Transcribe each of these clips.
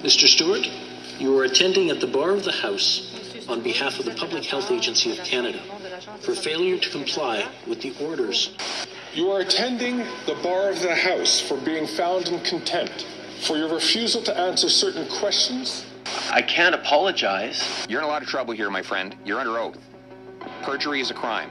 Mr. Stewart, you are attending at the bar of the House on behalf of the Public Health Agency of Canada for failure to comply with the orders. You are attending the bar of the House for being found in contempt for your refusal to answer certain questions. I can't apologize. You're in a lot of trouble here, my friend. You're under oath. Perjury is a crime.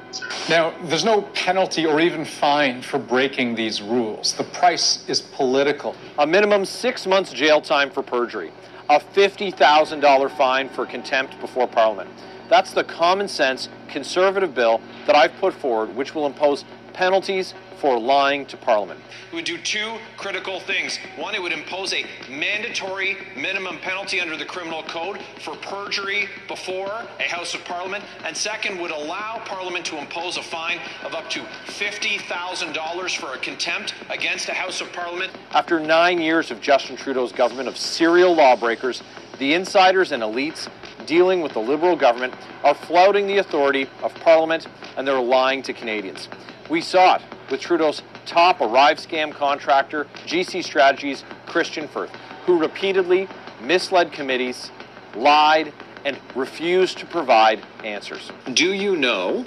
Now, there's no penalty or even fine for breaking these rules. The price is political. A minimum 6 months jail time for perjury. A $50,000 fine for contempt before Parliament. That's the common sense conservative bill that I've put forward, which will impose penalties for lying to Parliament. It would do two critical things. One, it would impose a mandatory minimum penalty under the criminal code for perjury before a House of Parliament. And second, would allow Parliament to impose a fine of up to $50,000 for a contempt against a House of Parliament. After 9 years of Justin Trudeau's government of serial lawbreakers, the insiders and elites dealing with the Liberal government are flouting the authority of Parliament, and they're lying to Canadians. We saw it with Trudeau's top Arrive scam contractor, GC Strategies' Christian Firth, who repeatedly misled committees, lied, and refused to provide answers. Do you know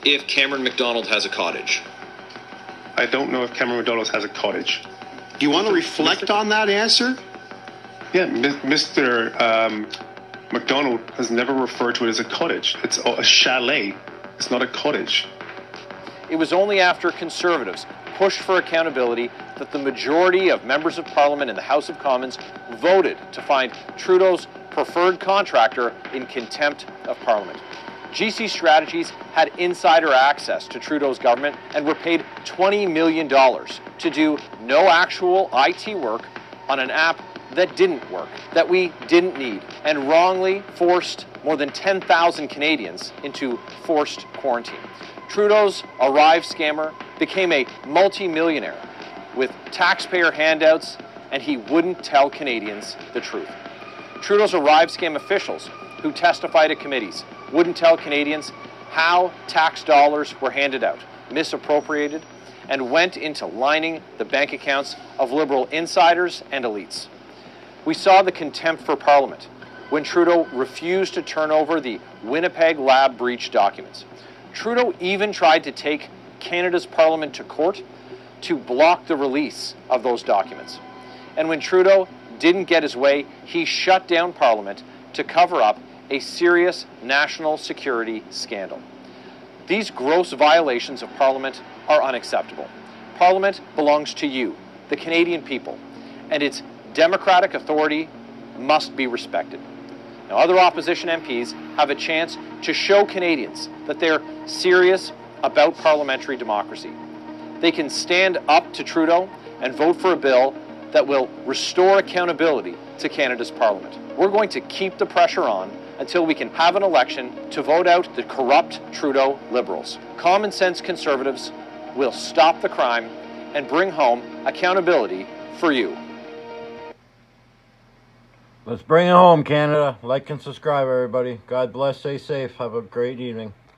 if Cameron McDonald has a cottage? I don't know if Cameron McDonald has a cottage. Do you want to reflect on that answer? Yeah, Mr. McDonald has never referred to it as a cottage. It's a chalet. It's not a cottage. It was only after Conservatives pushed for accountability that the majority of members of Parliament in the House of Commons voted to find Trudeau's preferred contractor in contempt of Parliament. GC Strategies had insider access to Trudeau's government and were paid $20 million to do no actual IT work on an app that didn't work, that we didn't need, and wrongly forced more than 10,000 Canadians into forced quarantine. Trudeau's Arrive scammer became a multi-millionaire with taxpayer handouts, and he wouldn't tell Canadians the truth. Trudeau's Arrive scam officials who testified at committees wouldn't tell Canadians how tax dollars were handed out, misappropriated, and went into lining the bank accounts of Liberal insiders and elites. We saw the contempt for Parliament when Trudeau refused to turn over the Winnipeg lab breach documents. Trudeau even tried to take Canada's Parliament to court to block the release of those documents. And when Trudeau didn't get his way, he shut down Parliament to cover up a serious national security scandal. These gross violations of Parliament are unacceptable. Parliament belongs to you, the Canadian people, and its democratic authority must be respected. Now, other opposition MPs have a chance to show Canadians that they're serious about parliamentary democracy. They can stand up to Trudeau and vote for a bill that will restore accountability to Canada's Parliament. We're going to keep the pressure on until we can have an election to vote out the corrupt Trudeau Liberals. Common sense Conservatives will stop the crime and bring home accountability for you. Let's bring it home, Canada. Like and subscribe, everybody. God bless. Stay safe. Have a great evening.